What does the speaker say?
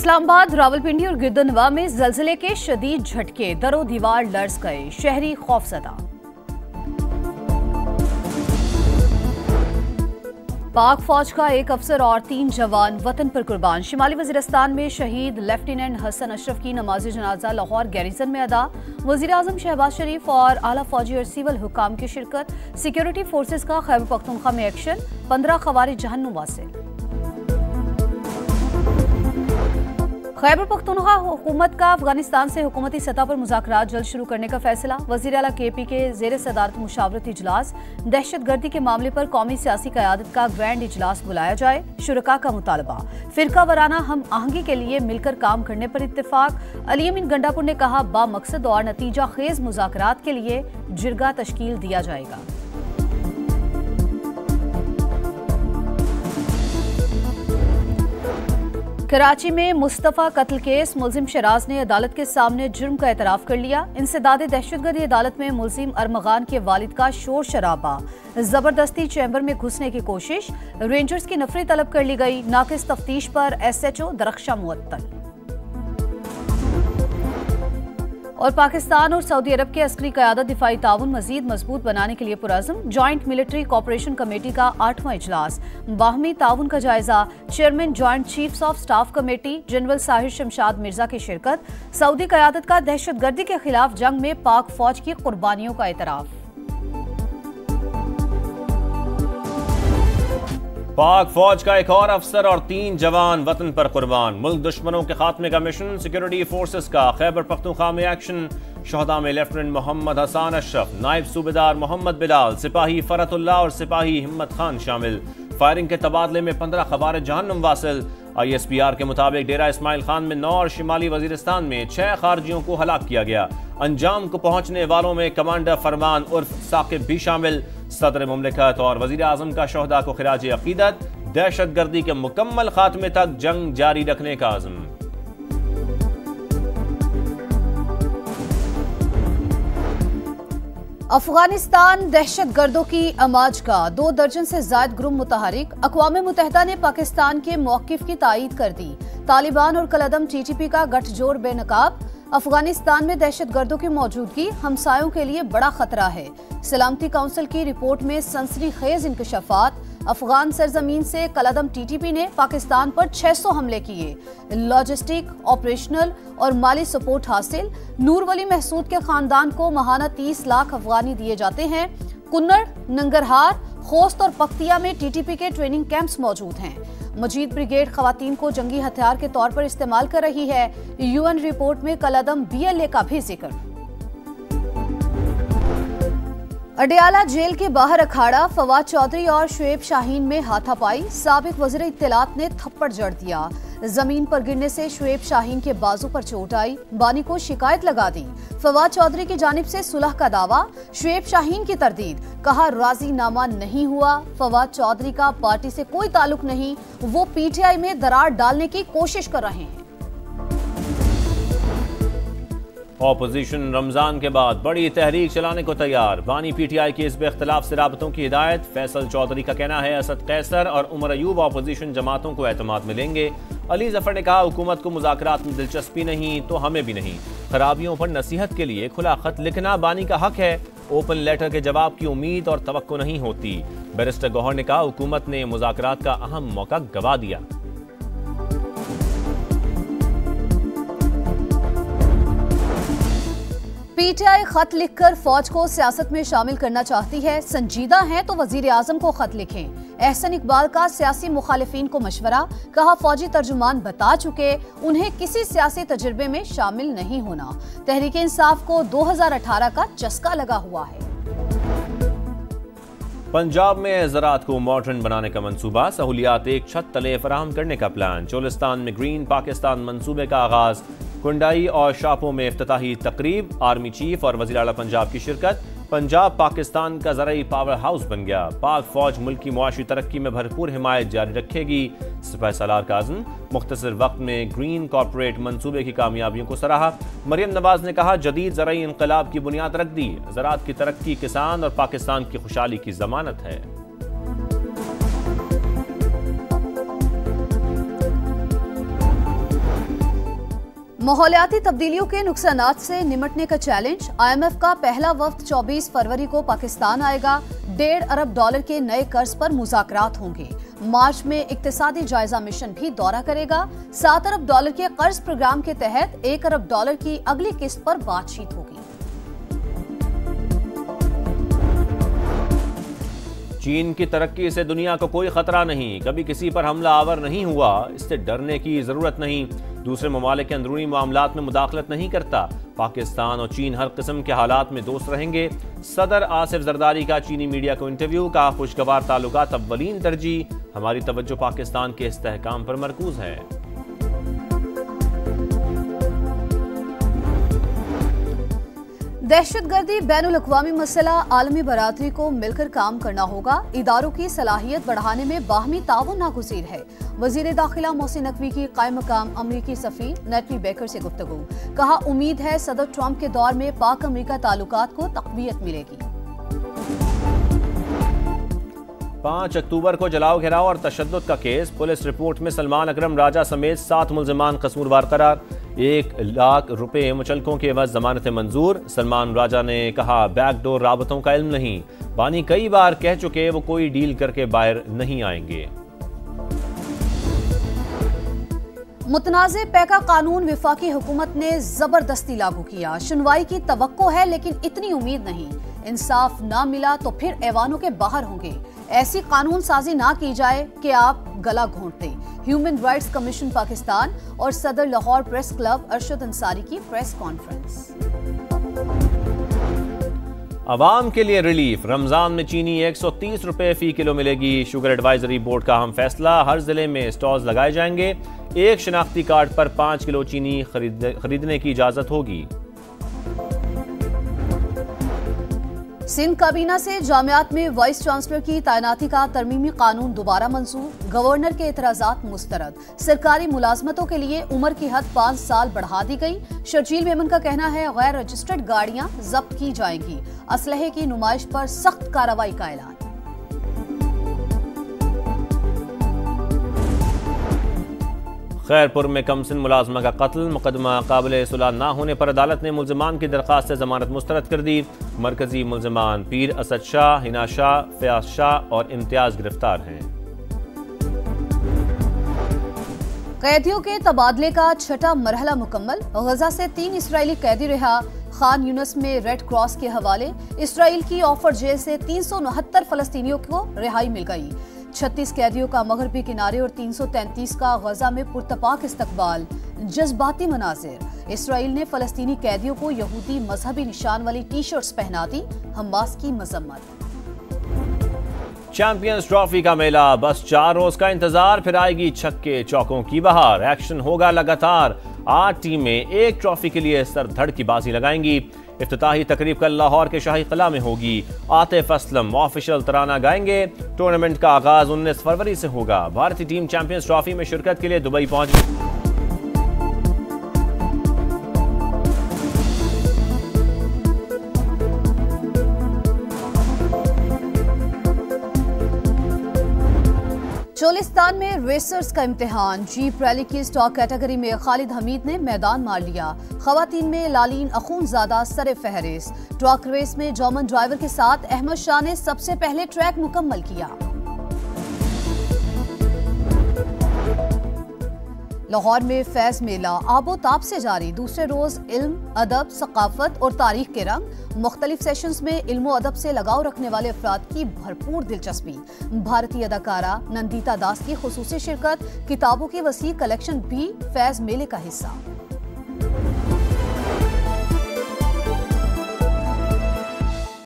इस्लामाबाद, रावलपिंडी और गिरदनवा में जलजिले के शदीद झटके, दरो दीवार लर्ज गए, शहरी खौफजदा। पाक फौज का एक अफसर और 3 जवान वतन पर कुर्बान। शिमाली वजीरिस्तान में शहीद लेफ्टिनेंट हसन अशरफ की नमाज जनाजा लाहौर गैरिजन में अदा। वजीर आजम शहबाज शरीफ और आला फौजी और सिविल हुकाम की शिरकत। सिक्योरिटी फोर्सेज का खैबर पख्तूनख्वा में एक्शन, 15 खवारिज जहन्नुम वासिल। खैबर पख्तूनख्वा हुकूमत का अफगानिस्तान से हुकूमती सतह पर मुज़ाकरात जल्द शुरू करने का फैसला। वज़ीर आला KP के ज़ेर सदारत मुशावरती इजलास। दहशतगर्दी के मामले पर कौमी सियासी क़यादत का ग्रैंड इजलास बुलाया जाए, शुरका का मुतालबा। फ़िरका वराना हम आहंगी के लिए मिलकर काम करने पर इत्तेफाक। अली अमीन गंडापुर ने कहा, बामकसद और नतीजा खेज मुज़ाकरात के लिए जिरगा तश्कील दिया जाएगा। कराची में मुस्तफ़ा कत्ल केस, मुलजिम शराज ने अदालत के सामने जुर्म का एतराफ़ कर लिया। इंसदादे दहशतगर्दी अदालत में मुलजिम अरमगान के वालिद का शोर शराबा, जबरदस्ती चैम्बर में घुसने की कोशिश, रेंजर्स की नफरी तलब कर ली गई। नाकिस तफ्तीश पर SHO दरख्शा मुअत्तल। और पाकिस्तान और सऊदी अरब के अस्करी क़यादत दिफाई ताउन मजीद मजबूत बनाने के लिए पुरअज़्म। जॉइंट मिलिट्री कॉपरेशन कमेटी का 8वां इजलास, बाहमी ताउन का जायजा। Chairman joint chiefs of staff committee general Sahir Shamshad Mirza की शिरकत। सऊदी क़यादत का दहशतगर्दी के खिलाफ जंग में पाक फौज की कुर्बानियों का एतराफ़। पाक फौज का एक और अफसर और 3 जवान वतन पर कुर्बान। मुल्क दुश्मनों के खात्मे का मिशन, सिक्योरिटी फोर्सेस का खैबर पख्तूनख्वा में एक्शन। शहदा में लेफ्टिनेंट मोहम्मद हसन अशरफ, नायब सूबेदार मोहम्मद बिलाल, सिपाही फरतुल्लाह और सिपाही हिम्मत खान शामिल। फायरिंग के तबादले में 15 खवारिज जहन्नुम वासिल। ISPR के मुताबिक डेरा इस्माइल खान में 9 और शिमाली वजीरिस्तान में 6 खारजियों को हलाक किया गया। अंजाम को पहुंचने वालों में कमांडर फरमान उर्फ साकिब भी शामिल। सदर मुमलिकत और वजीर आजम का शहदा को खिराज अकीदत। दहशतगर्दी के मुकम्मल खात्मे तक जंग जारी रखने का आज़म। अफगानिस्तान दहशतगर्दों की अमाज का 2 दर्जन से जायद ग्रुप मुतहरिक। अक़वाम मुत्तहिदा ने पाकिस्तान के मौक़िफ़ की तायीद कर दी। तालिबान और कलअदम TTP का गठजोड़ बेनकाब। अफगानिस्तान में दहशतगर्दों की मौजूदगी हमसायों के लिए बड़ा खतरा है। सलामती काउंसिल की रिपोर्ट में सनसनीखेज इंकशाफात। अफगान सरजमीन से कलअदम TTP ने पाकिस्तान पर 600 हमले किए। लॉजिस्टिक, ऑपरेशनल और माली सपोर्ट हासिल। नूर वली महसूद के खानदान को माहाना 30 लाख अफगानी दिए जाते हैं। कुन्नड़, नंगरहार, खोस्त और पख्तिया में TTP के ट्रेनिंग कैंप्स मौजूद हैं। मजीद ब्रिगेड खवातीन को जंगी हथियार के तौर पर इस्तेमाल कर रही है। UN रिपोर्ट में कलअदम BLA का भी जिक्र। अडयाला जेल के बाहर अखाड़ा, फवाद चौधरी और शुएब शाहीन में हाथापाई। साबिक वज़ीर इत्तलात ने थप्पड़ जड़ दिया। जमीन पर गिरने से शुएब शाहीन के बाजू पर चोट आई। बानी को शिकायत लगा दी। फवाद चौधरी की जानिब से सुलह का दावा। शुएब शाहीन की तरदीद, कहा राजीनामा नहीं हुआ। फवाद चौधरी का पार्टी से कोई ताल्लुक नहीं, वो PTI में दरार डालने की कोशिश कर रहे हैं। ऑपोजिशन रमजान के बाद बड़ी तहरीक चलाने को तैयार। बानी PTI के इस बेख्तलाफ से राबतों की हिदायत। फैसल चौधरी का कहना है असद कैसर और उमर अयूब ऑपोजिशन जमातों को एतमाद में लेंगे। अली जफर ने कहा, हुकूमत को मुज़ाकरात में दिलचस्पी नहीं तो हमें भी नहीं। खराबियों पर नसीहत के लिए खुला खत लिखना बानी का हक है। ओपन लेटर के जवाब की उम्मीद और तवक्को नहीं होती। बैरिस्टर गौहर ने कहा, हुकूमत ने मुज़ाकरात का अहम मौका गंवा दिया। PTI खत लिखकर फौज को सियासत में शामिल करना चाहती है। संजीदा हैं तो वजीर आजम को खत लिखें। एहसन इकबाल का सियासी मुखालिफिन को मशवरा, कहा फौजी तर्जुमान बता चुके उन्हें किसी सियासी तजुर्बे में शामिल नहीं होना। तहरीक इंसाफ को 2018 का चस्का लगा हुआ है। पंजाब में ज़राअत को मॉडर्न बनाने का मंसूबा, सहूलियात एक छत तले फराहम करने का प्लान। चोलिस्तान में ग्रीन पाकिस्तान मंसूबे का आगाज। कुंडाई और शापों में इफ्तिताही तकरीब। आर्मी चीफ और वज़ीर आला पंजाब की शिरकत। पंजाब पाकिस्तान का ज़राई पावर हाउस बन गया। पाक फौज मुल्क की मुआशी तरक्की में भरपूर हिमायत जारी रखेगी। सिपाही सालार का अज़्म। मुख्तसर वक्त में ग्रीन कॉर्पोरेट मंसूबे की कामयाबियों को सराहा। मरियम नवाज ने कहा, जदीद ज़राई इनकलाब की बुनियाद रख दी। ज़राअत की तरक्की किसान और पाकिस्तान की खुशहाली की ज़मानत है। माहौलियाती तब्दीलियों के नुकसानात से निमटने का चैलेंज। IMF का पहला वफ्द 24 फरवरी को पाकिस्तान आएगा। $1.5 अरब के नए कर्ज पर मुज़ाकरात होंगे। मार्च में इक्तिसादी जायजा मिशन भी दौरा करेगा। $7 अरब के कर्ज प्रोग्राम के तहत $1 अरब की अगली किस्त पर बातचीत होगी। चीन की तरक्की से दुनिया को कोई खतरा नहीं, कभी किसी पर हमला आवर नहीं हुआ, इससे डरने की जरूरत नहीं। दूसरे ममालिक के अंदरूनी मामलात में मुदाखलत नहीं करता। पाकिस्तान और चीन हर किस्म के हालात में दोस्त रहेंगे। सदर आसिफ जरदारी का चीनी मीडिया को इंटरव्यू। का खुशगवार ताल्लुकात अव्वलीन तरजीह, हमारी तवज्जो पाकिस्तान के इस्तेहकाम पर मरकूज है। दहशतगर्दी बैनुल अक़वामी मसला, आलमी बरादरी को मिलकर काम करना होगा। इदारों की सलाहियत बढ़ाने में बाहमी ताउन नागुज़ीर है। वज़ीर दाखिला मोहसिन नकवी की कायम मकाम अमरीकी सफ़ीर नेटली बेकर से गुफ्तगू। कहा, उम्मीद है सदर ट्रंप के दौर में पाक अमरीका ताल्लुकात को तक़वियत मिलेगी। 5 अक्टूबर को जलाओ घेराव और तशद्दुद का केस। पुलिस रिपोर्ट में सलमान अकरम राजा समेत 7 मुल्ज़िमान कसूरवार करार। 1 लाख रुपए मुचलकों के एवज जमानत मंजूर। सलमान राजा ने कहा, बैकडोर राबतों का इल्म नहीं। बानी कई बार कह चुके वो कोई डील करके बाहर नहीं आएंगे। मुतनाज़े पैका कानून विफाकी हुकूमत ने जबरदस्ती लागू किया। सुनवाई की तवक्को है लेकिन इतनी उम्मीद नहीं। इंसाफ ना मिला तो फिर ऐवानों के बाहर होंगे। ऐसी कानून साजी ना की जाए कि आप गला घोंट दें। ह्यूमन राइट्स कमीशन पाकिस्तान और सदर लाहौर प्रेस क्लब अरशद अंसारी की प्रेस कॉन्फ्रेंस। अवाम के लिए रिलीफ। रमजान में चीनी 130 रुपए फी किलो मिलेगी। शुगर एडवाइजरी बोर्ड का अहम फैसला। हर जिले में स्टॉल्स लगाए जाएंगे। एक शनाख्ती कार्ड पर 5 किलो चीनी खरीदने की इजाजत होगी। सिंध काबीना से जामियात में वाइस चांसलर की तैनाती का तरमीमी कानून दोबारा मंजूर। गवर्नर के एतराजात मुस्तरद। सरकारी मुलाजमतों के लिए उम्र की हद 5 साल बढ़ा दी गई। शर्जील मेमन का कहना है, गैर रजिस्टर्ड गाड़ियां जब्त की जाएंगी। असलहे की नुमाइश पर सख्त कार्रवाई का ऐलान। खैरपुर में कमसिन मुलाजमा का कत्ल। मुकदमा काबिल सुलह ना होने पर अदालत ने मुल्जिमान की दरख्वास्त से जमानत मुस्तरद कर दी। मरकजी मुल्जिमान पीर असद शाह, हिना शाह, फयाज शाह और इम्तियाज गिरफ्तार हैं। कैदियों के तबादले का छठा मरहला मुकम्मल। गजा से 3 इसराइली कैदी रिहा। खान यूनस में रेड क्रॉस के हवाले। इसराइल की ऑफर जेल से 369 फलस्तीनियों को रिहाई मिल गई। 36 कैदियों का मगरबी किनारे और 333 का गजा में पुरतपाक इस्तकबाल। जज्बाती मनाजिर। इसराइल ने फलस्तीनी कैदियों को यहूदी मजहबी निशान वाली टी-शर्ट्स पहना दी। हमास की मजम्मत। चैंपियंस ट्रॉफी का मेला, बस 4 रोज का इंतजार, फिर आएगी छक्के चौकों की बहार। एक्शन होगा लगातार। 8 टीमें एक ट्रॉफी के लिए सरधड़ की बाजी लगाएंगी। इफ्तिताही तकरीब कल लाहौर के शाही किला में होगी। आतिफ असलम ऑफिशियल तराना गाएंगे। टूर्नामेंट का आगाज 19 फरवरी से होगा। भारतीय टीम चैंपियंस ट्रॉफी में शिरकत के लिए दुबई पहुंच गई। चोलिस्तान में रेसर्स का इम्तिहान। जीप रैली की स्टॉक कैटेगरी में खालिद हमीद ने मैदान मार लिया। खवातीन में लालीन अखूनजादा सरे फहरिस्त। ट्रक रेस में जॉमन ड्राइवर के साथ अहमद शाह ने सबसे पहले ट्रैक मुकम्मल किया। लाहौर में फैज मेला आबोताब से जारी। दूसरे रोज इल्म, अदब, सकाफत और तारीख के रंग। मुख्तलिफ सेशंस में इल्म और अदब से लगाव रखने वाले अफराद की भरपूर दिलचस्पी। भारतीय अदाकारा नंदिता दास की खुसूसी शिरकत। किताबों की वसी कलेक्शन भी फैज मेले का हिस्सा।